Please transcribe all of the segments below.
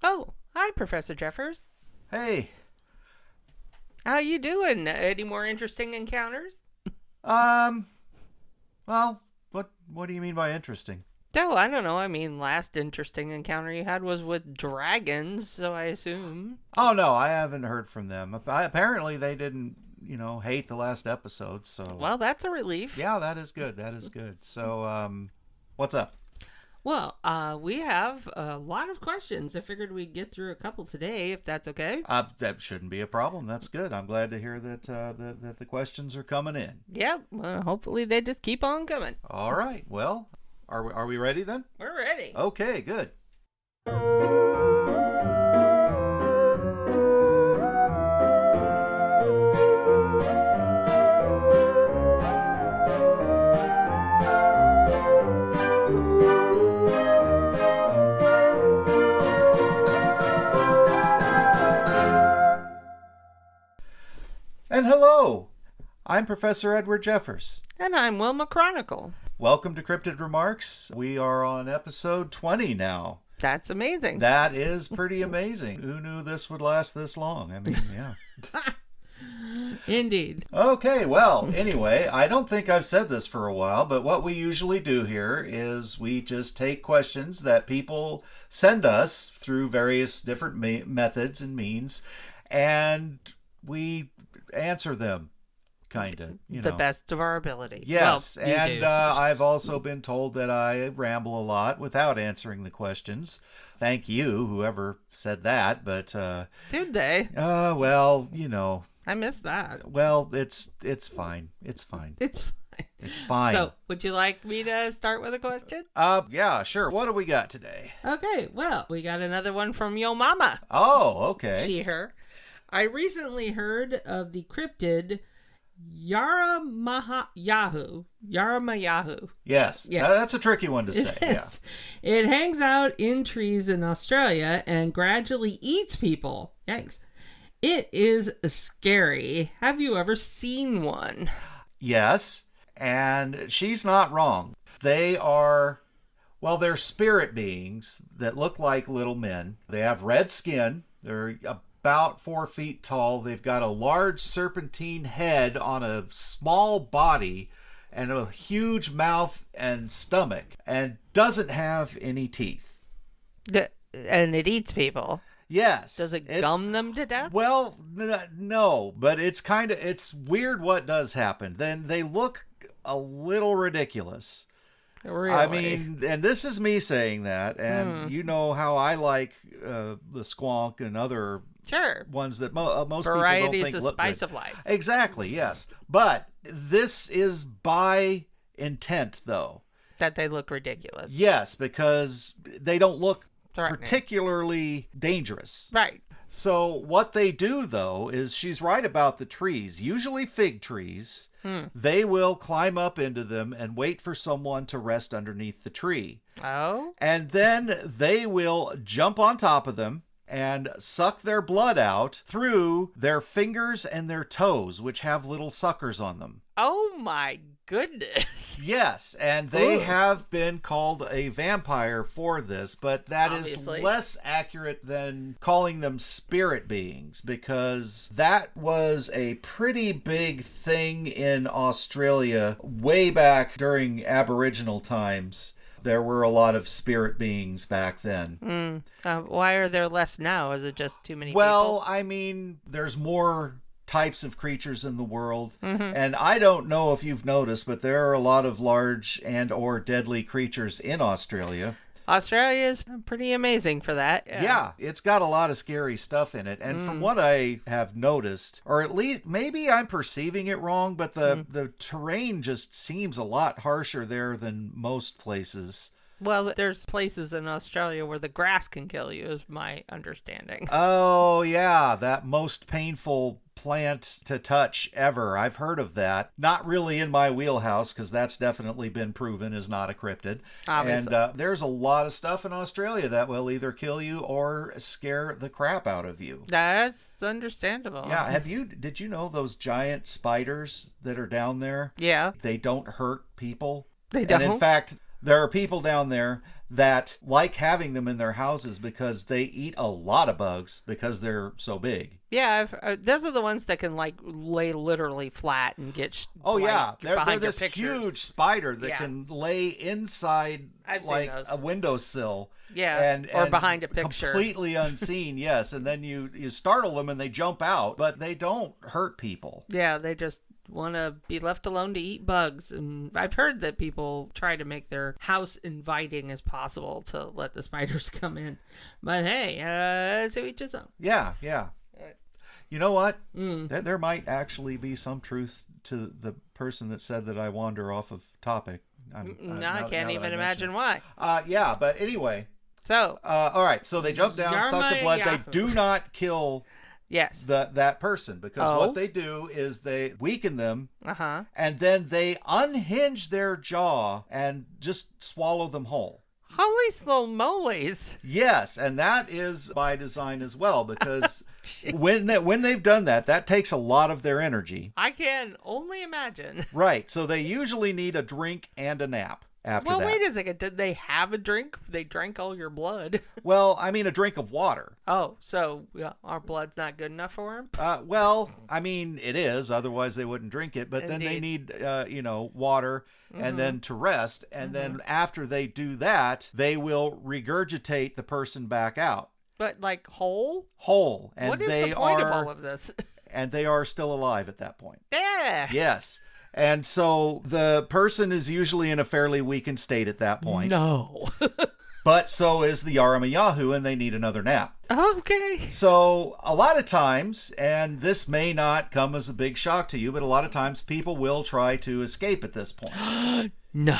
Oh, hi, Professor Jeffers. Hey, How you doing? Any more interesting encounters? um, well, what do you mean by interesting? Oh, I don't know. I mean, last interesting encounter you had was with dragons, so I assume. Oh no, I haven't heard from them. Apparently, they didn't, hate the last episode. So Well, that's a relief. yeah, that is good. That is good. So, what's up? Well, we have a lot of questions. I figured we'd get through a couple today, if that's okay. That shouldn't be a problem. That's good. I'm glad to hear that the questions are coming in. Yeah, well, hopefully they just keep on coming. All right. Well, are we ready then? We're ready. Okay, good. And hello, I'm Professor Edward Jeffers. And I'm Wilma Chronicle. Welcome to Cryptid Remarks. We are on episode 20 now. That's amazing. That is pretty amazing. Who knew this would last this long? I mean, yeah. Indeed. Okay, well, anyway, I don't think I've said this for a while, but what we usually do here is we just take questions that people send us through various different methods and means, and we answer them, kind of, The best of our ability. Yes, well, and I've also been told that I ramble a lot without answering the questions. Thank you, whoever said that, but... Did they? Well, I missed that. Well, it's fine. It's fine. It's fine. It's fine. So, would you like me to start with a question? Yeah, sure. What do we got today? Okay, well, we got another one from Yo Mama. Oh, okay. She, her. I recently heard of the cryptid Yaramayahu. Yes, Yeah. That's a tricky one to say. Yeah. It hangs out in trees in Australia and gradually eats people. Yikes. It is scary. Have you ever seen one? Yes, and she's not wrong. They're spirit beings that look like little men. They have red skin. They're about 4 feet tall. They've got a large serpentine head on a small body and a huge mouth and stomach, and doesn't have any teeth. And it eats people. Yes. Does it gum them to death? Well, no, but it's weird what does happen. Then they look a little ridiculous. Really? I mean, and this is me saying that, and you know how I like the squonk and other ones that most Varieties people don't think of look spice good. of life. Exactly, yes. But this is by intent, though. That they look ridiculous. Yes, because they don't look Threatening. particularly dangerous. Right. So what they do, though, is she's right about the trees. Usually fig trees. They will climb up into them and wait for someone to rest underneath the tree. Oh? And then they will jump on top of them and suck their blood out through their fingers and their toes, which have little suckers on them. Oh my goodness. Yes, and they have been called a vampire for this, but that Obviously. is less accurate than calling them spirit beings, because that was a pretty big thing in Australia way back during Aboriginal times. There were a lot of spirit beings back then. Why are there less now? Is it just too many Well, people? I mean, there's more types of creatures in the world, and I don't know if you've noticed, but there are a lot of large and or deadly creatures in Australia. Australia is pretty amazing for that. Yeah, it's got a lot of scary stuff in it, and from what I have noticed, or at least maybe I'm perceiving it wrong, but the terrain just seems a lot harsher there than most places. Well, there's places in Australia where the grass can kill you, is my understanding. Oh, yeah, that most painful plant to touch ever. I've heard of that. Not really in my wheelhouse, because that's definitely been proven is not a cryptid. Obviously. And there's a lot of stuff in Australia that will either kill you or scare the crap out of you. That's understandable. Yeah, did you know those giant spiders that are down there? Yeah. They don't hurt people. They don't? And in fact, There are people down there that like having them in their houses because they eat a lot of bugs because they're so big. Yeah, those are the ones that can like lay literally flat and get. Yeah, they're this pictures. huge spider that can lay inside like a windowsill. Yeah, or behind a picture, completely unseen. Yes, and then you startle them and they jump out, but they don't hurt people. Yeah, they just want to be left alone to eat bugs. And I've heard that people try to make their house inviting as possible to let the spiders come in. But hey, so each his own. Yeah. You know what? There might actually be some truth to the person that said that I wander off of topic. I can't even imagine why. Yeah, but anyway. So. All right. So they jump down, suck the blood. They do not kill. Yes. That person, because what they do is they weaken them, and then they unhinge their jaw and just swallow them whole. Holy slow molies! Yes, and that is by design as well, because when they've done that takes a lot of their energy. I can only imagine. Right, so they usually need a drink and a nap. After that. Wait a second. Did they have a drink? They drank all your blood. Well, I mean, a drink of water. Oh, so our blood's not good enough for them? Well, I mean, it is. Otherwise, they wouldn't drink it. But then they need, water and then to rest. And then after they do that, they will regurgitate the person back out. But like whole? Whole. And what is the point of all of this? And they are still alive at that point. Yeah. Yes. And so the person is usually in a fairly weakened state at that point. No. But so is the Yaramayahu, and they need another nap. Okay. So a lot of times, and this may not come as a big shock to you, but a lot of times people will try to escape at this point. No.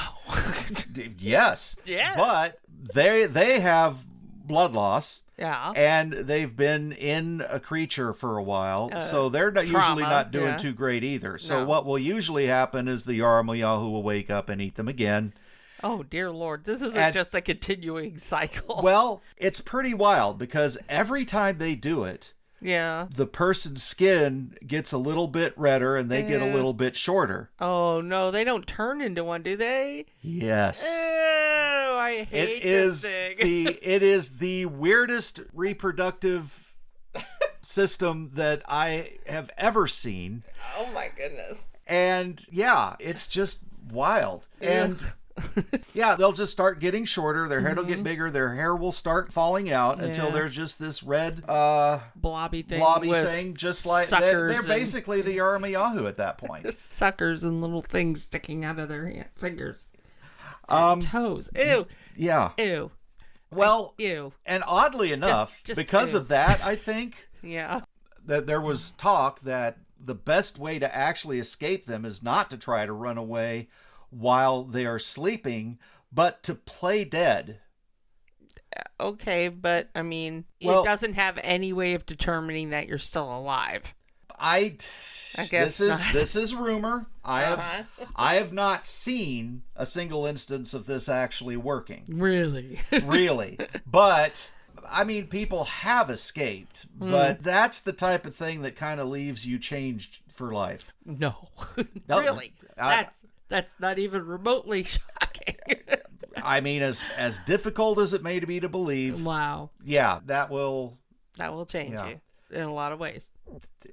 Yes. Yeah. But they have blood loss. Yeah. And they've been in a creature for a while, so they're usually not doing too great either. So what will usually happen is the Yaramayahu will wake up and eat them again. Oh, dear Lord. This isn't just a continuing cycle. Well, it's pretty wild because every time they do it, the person's skin gets a little bit redder and they get a little bit shorter. Oh, no. They don't turn into one, do they? Yes. Oh, I hate this thing. It is the weirdest reproductive system that I have ever seen. Oh, my goodness. And, yeah, it's just wild. And... yeah, they'll just start getting shorter. Their head will get bigger. Their hair will start falling out until there's just this red blobby thing, just like they're basically the Yaramayahu at that point. Suckers and little things sticking out of their fingers, toes. Ew. Yeah. Ew. Well, ew. And oddly enough, just because ew. of that, I think that there was talk that the best way to actually escape them is not to try to run away while they are sleeping, but to play dead. Okay, but I mean, it doesn't have any way of determining that you're still alive. I guess this is rumor. I have not seen a single instance of this actually working. Really? Really. But I mean, people have escaped, but that's the type of thing that kind of leaves you changed for life. No. Really? That's not even remotely shocking. I mean, as difficult as it may be to believe. Wow. Yeah, that will change you in a lot of ways.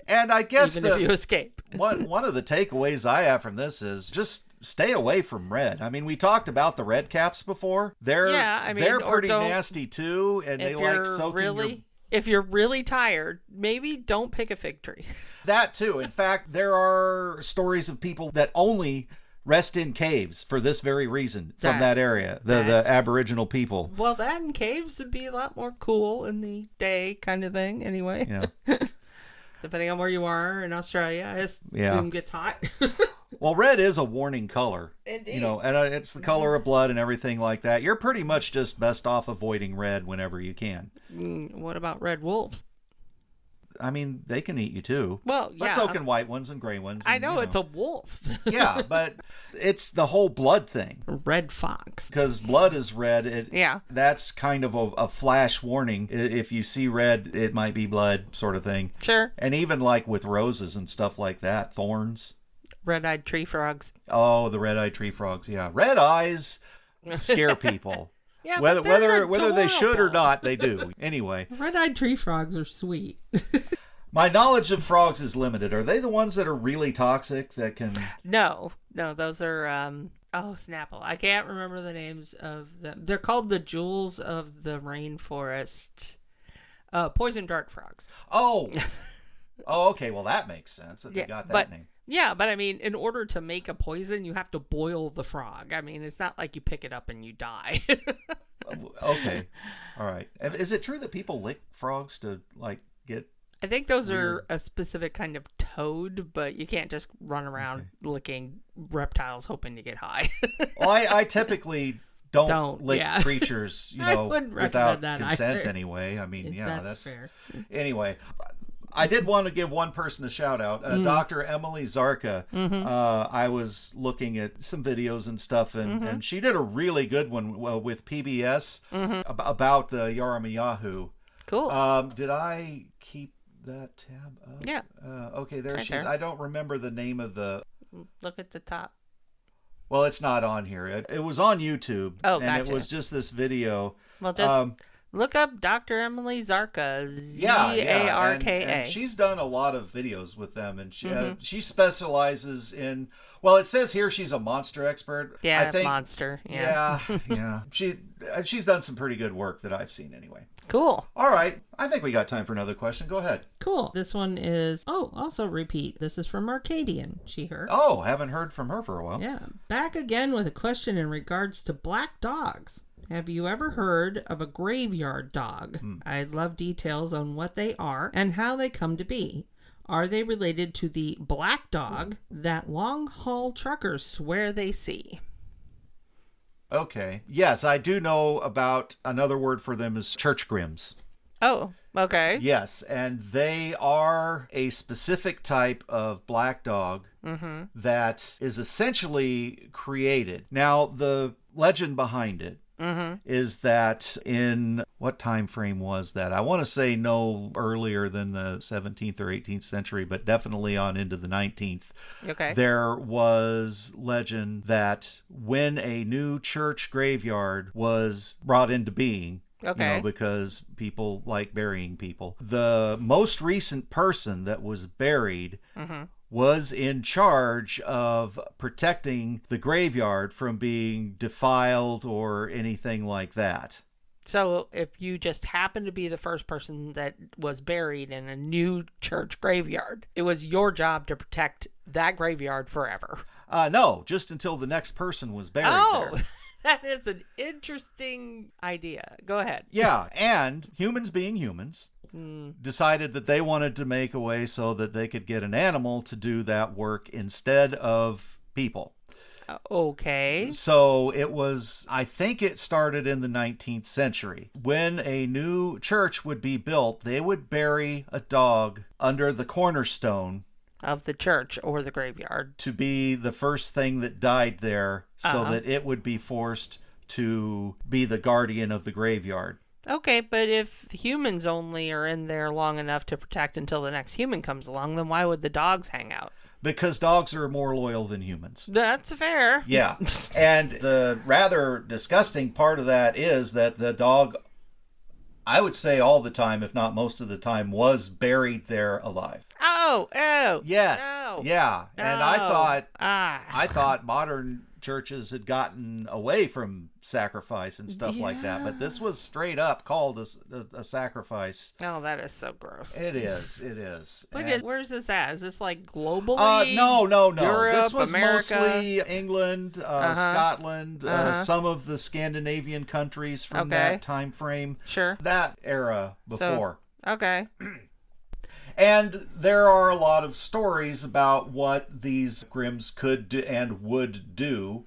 And I guess even if you escape. one of the takeaways I have from this is just stay away from red. I mean, we talked about the red caps before. They're pretty nasty too, and they like soaking If you're really tired, maybe don't pick a fig tree. That too. In fact, there are stories of people that only rest in caves for this very reason from that area, the Aboriginal people. Well, that in caves would be a lot more cool in the day kind of thing anyway. Yeah. Depending on where you are in Australia, I assume it gets hot. Well, red is a warning color. Indeed. And it's the color of blood and everything like that. You're pretty much just best off avoiding red whenever you can. What about red wolves? I mean, they can eat you too. Well, yeah. But so can white ones and gray ones. And, I know it's a wolf. Yeah, but it's the whole blood thing. Red fox. Because blood is red. Yeah. That's kind of a flash warning. If you see red, it might be blood sort of thing. Sure. And even like with roses and stuff like that, thorns. Red-eyed tree frogs. Oh, the red-eyed tree frogs, yeah. Red eyes scare people. Yeah, whether they should or not, they do. Anyway. Red-eyed tree frogs are sweet. My knowledge of frogs is limited. Are they the ones that are really toxic that can... No, those are, Snapple. I can't remember the names of them. They're called the jewels of the rainforest. Poison dart frogs. Oh, okay. Well, that makes sense that they got that name. Yeah, but I mean, in order to make a poison, you have to boil the frog. I mean, it's not like you pick it up and you die. Okay. All right. Is it true that people lick frogs to, like, get... I think those are a specific kind of toad, but you can't just run around licking reptiles hoping to get high. Well, I typically don't lick creatures, without that consent either. Anyway. I mean, that's fair. Anyway, I did want to give one person a shout out, Dr. Emily Zarka. I was looking at some videos and stuff, and she did a really good one with PBS about the Yaramayahu. Cool. Did I keep that tab up? Yeah. Okay, there she is. there. I don't remember the name of the... Look at the top. Well, it's not on here. It was on YouTube. Oh, and gotcha. it was just this video. Well, just look up Dr. Emily Zarka. Zarka. And she's done a lot of videos with them, and she specializes in... Well, it says here she's a monster expert. Yeah, I think, monster. Yeah. Yeah. She's done some pretty good work that I've seen anyway. Cool. All right. I think we got time for another question. Go ahead. Cool. This one is, also repeat. This is from Arcadian, her. Oh, haven't heard from her for a while. Yeah. Back again with a question in regards to black dogs. Have you ever heard of a graveyard dog? I'd love details on what they are and how they come to be. Are they related to the black dog that long-haul truckers swear they see? Okay. Yes, I do know about another word for them is church grims. Oh, okay. Yes, and they are a specific type of black dog that is essentially created. Now, the legend behind it is that in what time frame was that? I want to say no earlier than the 17th or 18th century, but definitely on into the 19th. Okay. There was legend that when a new church graveyard was brought into being, because people like burying people, the most recent person that was buried was in charge of protecting the graveyard from being defiled or anything like that. So if you just happened to be the first person that was buried in a new church graveyard, it was your job to protect that graveyard forever. No, just until the next person was buried there. That is an interesting idea. Go ahead. Yeah, and humans being humans decided that they wanted to make a way so that they could get an animal to do that work instead of people. Okay. So it was, I think it started in the 19th century. When a new church would be built, they would bury a dog under the cornerstone of the church or the graveyard to be the first thing that died there so that it would be forced to be the guardian of the graveyard. Okay, but if humans only are in there long enough to protect until the next human comes along, then why would the dogs hang out? Because dogs are more loyal than humans. That's fair. Yeah. And the rather disgusting part of that is that the dog, I would say all the time, if not most of the time, was buried there alive. Oh. Yes. No. Yeah. And No. I thought modern churches had gotten away from sacrifice and stuff like that, but this was straight up called a sacrifice. Oh, that is so gross. It is. Where's this at? Is this like globally? No. Europe, This was America? mostly England, Scotland, some of the Scandinavian countries from that time frame. Sure. That era before. Okay. And there are a lot of stories about what these Grimms could do and would do.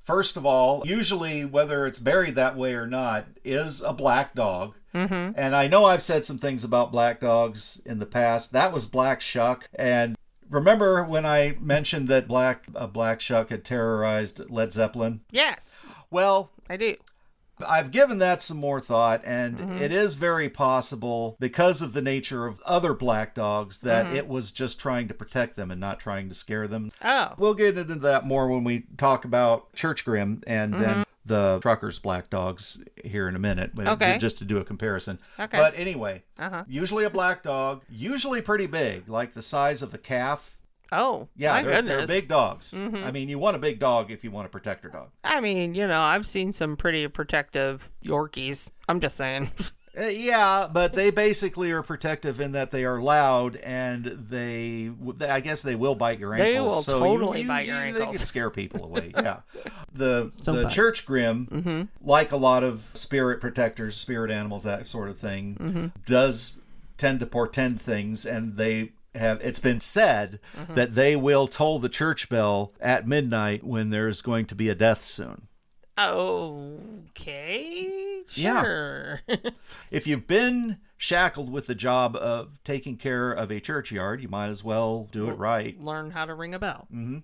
First of all, usually, whether it's buried that way or not, is a black dog. And I know I've said some things about black dogs in the past. That was Black Shuck. And remember when I mentioned that Black Shuck had terrorized Led Zeppelin? Yes. Well, I do. I've given that some more thought, and it is very possible, because of the nature of other black dogs, that it was just trying to protect them and not trying to scare them. Oh. We'll get into that more when we talk about Church Grim and then the truckers' black dogs here in a minute, but Okay. just to do a comparison. Okay. But anyway, Uh-huh. usually a black dog, usually pretty big, like the size of a calf. Oh, Yeah, my they're goodness. big dogs. Mhm. I mean, you want a big dog if you want a protector dog. I mean, I've seen some pretty protective Yorkies. I'm just saying. Yeah, but they basically are protective in that they are loud and I guess they will bite your ankles. They will so totally bite your They ankles. can scare people away. Yeah, the Somebody. church grim, Mm-hmm. like a lot of spirit protectors, spirit animals, that sort of thing, Mm-hmm. does tend to portend things, and it's been said Mm-hmm. that they will toll the church bell at midnight when there's going to be a death soon. Okay. Yeah. Sure. If you've been shackled with the job of taking care of a churchyard, you might as well do it right. Learn how to ring a bell. Mm-hmm.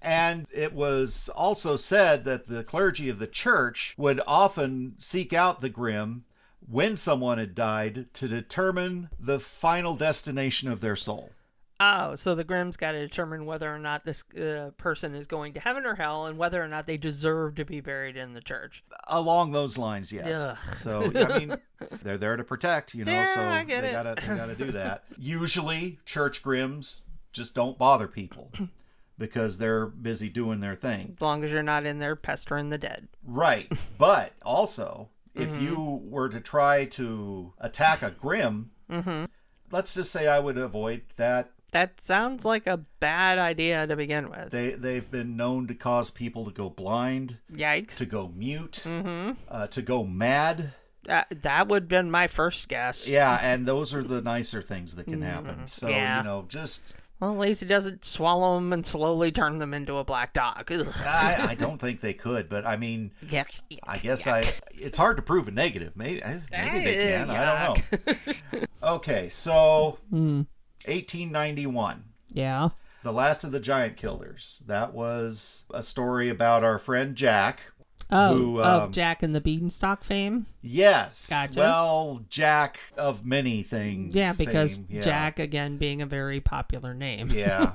And it was also said that the clergy of the church would often seek out the grim when someone had died to determine the final destination of their soul. Oh, so the Grimm's got to determine whether or not this person is going to heaven or hell, and whether or not they deserve to be buried in the church. Along those lines, yes. Ugh. So, I mean, they're there to protect, Yeah, so I get they it. gotta do that. Usually, church grims just don't bother people because they're busy doing their thing. As long as you're not in there pestering the dead. Right. But also, if you were to try to attack a grim, let's just say I would avoid that. That sounds like a bad idea to begin with. They've been known to cause people to go blind, Yikes. to go mute, to go mad. That would have been my first guess. Yeah, and those are the nicer things that can happen. So, Yeah. just... Well, at least he doesn't swallow them and slowly turn them into a black dog. Ugh. I don't think they could, but I mean, Yuck, I guess it's hard to prove a negative. Maybe they can. I don't know. Okay, so 1891. Yeah. The Last of the Giant Killers. That was a story about our friend Jack. Oh, who, of Jack and the Beanstalk fame? Yes. Gotcha. Well, Jack of many things. Yeah, because fame. Yeah. Jack, again, being a very popular name. Yeah.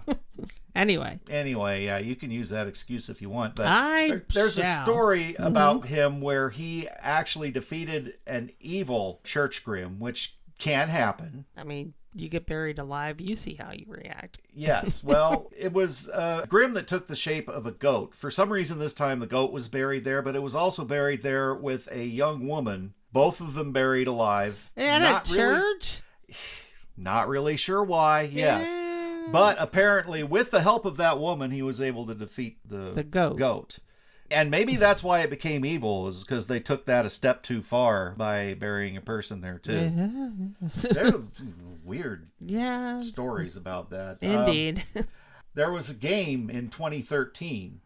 Anyway, yeah, you can use that excuse if you want, but there's a shall. story about him where he actually defeated an evil church grim, which can happen. I mean, you get buried alive, you see how you react. Yes, well, it was a grim that took the shape of a goat. For some reason this time the goat was buried there, but it was also buried there with a young woman, both of them buried alive. In a church? Not really sure why, yes. But apparently, with the help of that woman, he was able to defeat the goat. And maybe that's why it became evil, is because they took that a step too far by burying a person there, too. There are weird stories about that. Indeed. There was a game in 2013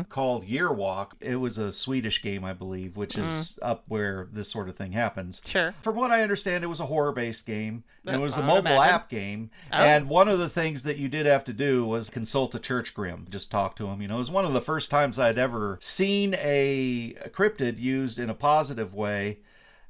called Year Walk. It was a Swedish game, I believe, which is up where this sort of thing happens. Sure. From what I understand, it was a horror-based game. And it was a I would mobile imagine. app game. Oh. And one of the things that you did have to do was consult a church grim. Just talk to him. It was one of the first times I'd ever seen a cryptid used in a positive way.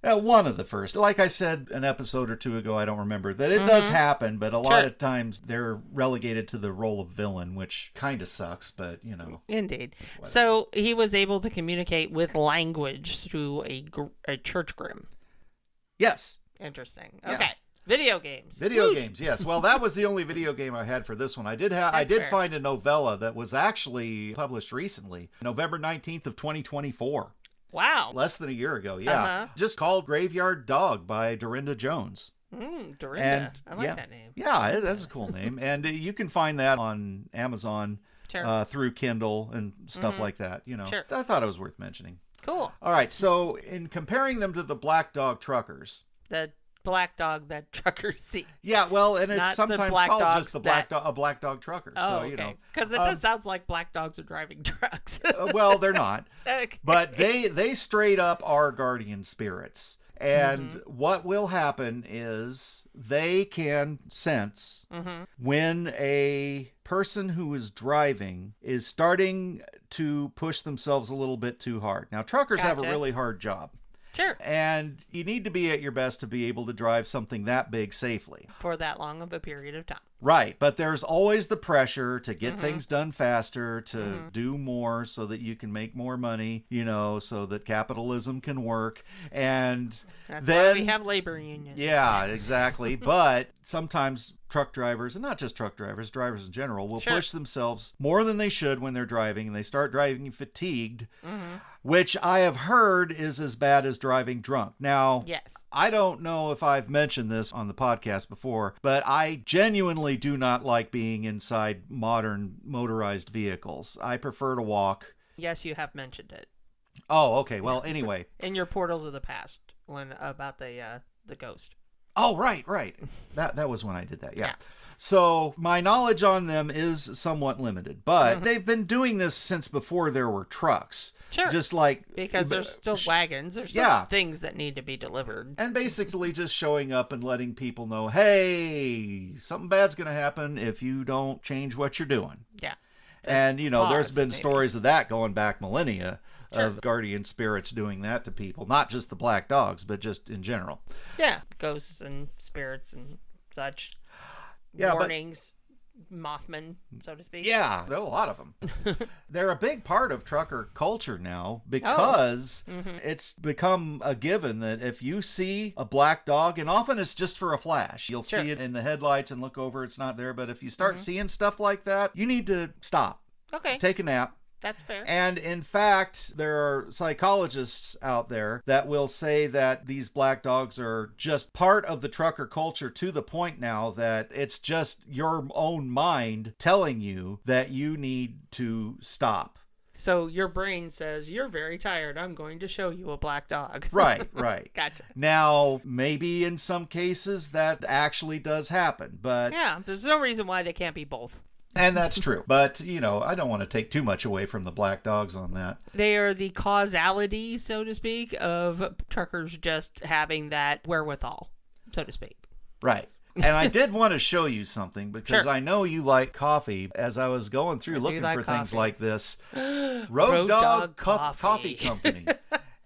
One of the first. Like I said an episode or two ago, I don't remember, that it does happen, but a lot of times they're relegated to the role of villain, which kind of sucks, but, Indeed. Whatever. So he was able to communicate with language through a church grim. Yes. Interesting. Yeah. Okay. Video games. Video games, yes. Well, that was the only video game I had for this one. I did fair. find a novella that was actually published recently, November 19th of 2024. Wow. Less than a year ago, yeah. Just called Graveyard Dog by Dorinda Jones. Dorinda. And I like that name. Yeah, that's a cool name. And you can find that on Amazon Sure. through Kindle and stuff like that. Sure. I thought it was worth mentioning. Cool. All right, so in comparing them to the Black Dog Truckers. The black dog that truckers see. Yeah, well, and it's Not the sometimes black called dogs just a that- black dog trucker. Oh, So, okay. Because it just sounds like black dogs are driving trucks. Well, they're not. Okay. But they straight up are guardian spirits. And what will happen is they can sense when a person who is driving is starting to push themselves a little bit too hard. Now, truckers have a Gotcha. really hard job. Sure. And you need to be at your best to be able to drive something that big safely. For that long of a period of time. Right, but there's always the pressure to get things done faster, to do more so that you can make more money, so that capitalism can work. And That's then why we have labor unions. Yeah, exactly. But sometimes truck drivers, and not just truck drivers, drivers in general, will push themselves more than they should when they're driving, and they start driving fatigued, which I have heard is as bad as driving drunk. Now, yes. I don't know if I've mentioned this on the podcast before, but I genuinely do not like being inside modern motorized vehicles. I prefer to walk. Yes, you have mentioned it. Oh, okay. Well, anyway. In your Portals of the Past, about the ghost. Oh, right. That was when I did that. Yeah. So my knowledge on them is somewhat limited, but they've been doing this since before there were trucks. Sure. Just like because there's still wagons, there's still things that need to be delivered, and basically just showing up and letting people know, hey, something bad's going to happen if you don't change what you're doing. Yeah. And there's been stories of that going back millennia. Sure. Of guardian spirits doing that to people, not just the black dogs, but just in general. Yeah, ghosts and spirits and such. Yeah, warnings, Mothmen, so to speak. Yeah, there are a lot of them. They're a big part of trucker culture now because it's become a given that if you see a black dog, and often it's just for a flash, you'll see it in the headlights and look over, it's not there. But if you start seeing stuff like that, you need to stop. Okay. Take a nap. That's fair. And in fact, there are psychologists out there that will say that these black dogs are just part of the trucker culture to the point now that it's just your own mind telling you that you need to stop. So your brain says, you're very tired. I'm going to show you a black dog. Right. Gotcha. Now, maybe in some cases that actually does happen, but... Yeah, there's no reason why they can't be both. And that's true. But, I don't want to take too much away from the black dogs on that. They are the causality, so to speak, of truckers just having that wherewithal, so to speak. Right. And I did want to show you something because I know you like coffee. As I was going through looking for things like this, Road Dog Coffee Company.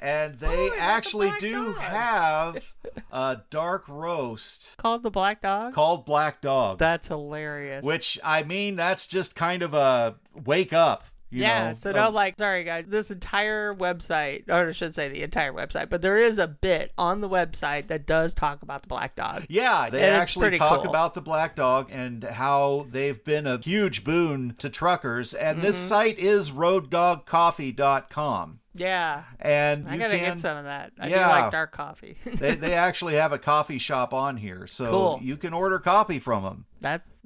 And they actually do have a dark roast. Called the Black Dog? Called Black Dog. That's hilarious. Which, that's just kind of a wake up. Sorry guys, this entire website, or I should say the entire website, but there is a bit on the website that does talk about the black dog. Yeah, they actually talk about the black dog and how they've been a huge boon to truckers. And this site is roaddogcoffee.com. Yeah. And I gotta get some of that. I do like dark coffee. they actually have a coffee shop on here. So you can order coffee from them.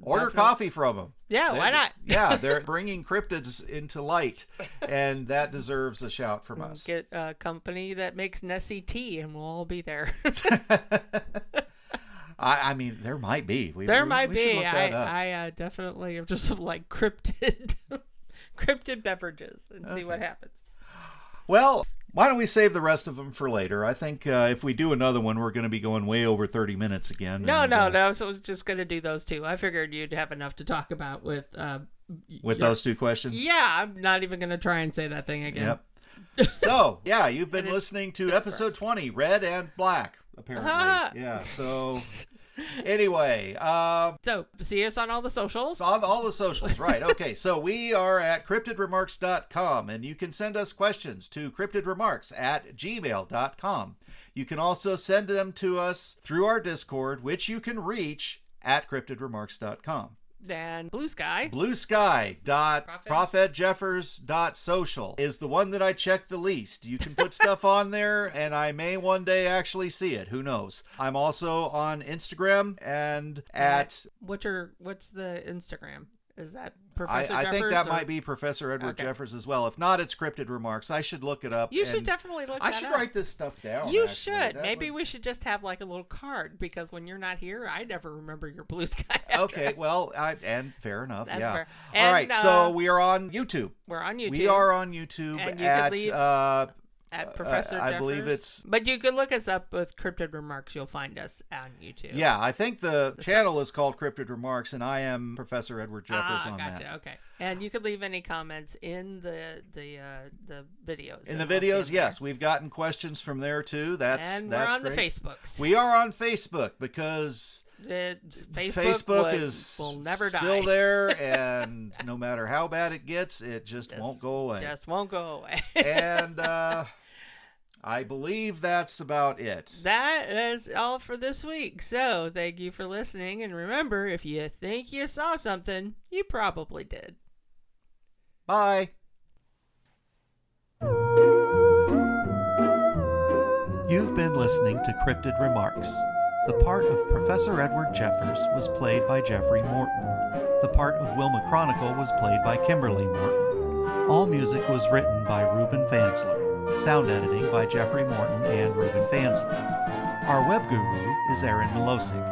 Order coffee from them. Yeah, why not? Yeah, they're bringing cryptids into light, and that deserves a shout from us. Get a company that makes Nessie tea, and we'll all be there. There might be. We should look that up. I definitely am just like cryptid beverages and see what happens. Well, why don't we save the rest of them for later? I think if we do another one, we're going to be going way over 30 minutes again. No. So I was just going to do those two. I figured you'd have enough to talk about with those two questions. Yeah, I'm not even going to try and say that thing again. Yep. So, you've been listening to episode 20, Red and Black, apparently. Yeah, so... Anyway, so see us on all the socials. On all the socials, right. Okay, so we are at cryptidremarks.com, and you can send us questions to cryptidremarks@gmail.com. You can also send them to us through our Discord, which you can reach at cryptidremarks.com. And Blue Sky. Bluesky.prophetjeffers.social is the one that I check the least. You can put stuff on there, and I may one day actually see it. Who knows? I'm also on Instagram and at... What's the Instagram? Is that Professor I Jeffers? think that might be Professor Edward Jeffers as well. If not, it's Cryptid Remarks. I should look it up. You should definitely look it up. I should write this stuff down. You should. Maybe we should just have like a little card, because when you're not here, I never remember your Blue Sky address. Okay, well, and fair enough. That's yeah. fair. All right, so we are on YouTube. We're on YouTube. We are on YouTube and you at... Could leave at Professor Jeffers. I believe it's... But you can look us up with Cryptid Remarks. You'll find us on YouTube. Yeah, I think the channel is called Cryptid Remarks, and I am Professor Edward Jeffers on that. Gotcha, okay. And you could leave any comments in the videos. In the videos, yes. We've gotten questions from there, too. That's we're on great. the Facebooks. We are on Facebook because... Facebook will never still die. there, and no matter how bad it gets, it just won't go away. Just won't go away. And I believe that's about it. That is all for this week. So thank you for listening. And remember, if you think you saw something, you probably did. Bye. You've been listening to Cryptid Remarks. The part of Professor Edward Jeffers was played by Jeffrey Morton. The part of Wilma Chronicle was played by Kimberly Morton. All music was written by Ruben Fansler. Sound editing by Jeffrey Morton and Ruben Fansler. Our web guru is Aaron Milosic.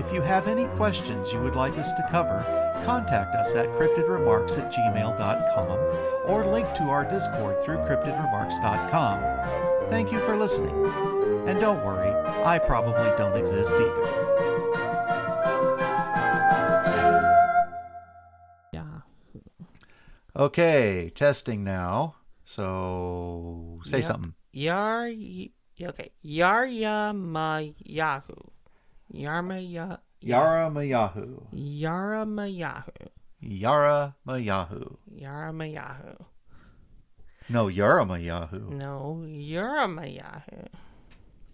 If you have any questions you would like us to cover, contact us at cryptidremarks@gmail.com or link to our Discord through cryptidremarks.com. Thank you for listening. And don't worry, I probably don't exist either. Yeah. Okay, testing now. So, say something. Okay. Yaramayahu. Yaramayahu. Yaramayahu. Yaramayahu. Yaramayahu. No, Yaramayahu. No, Yaramayahu.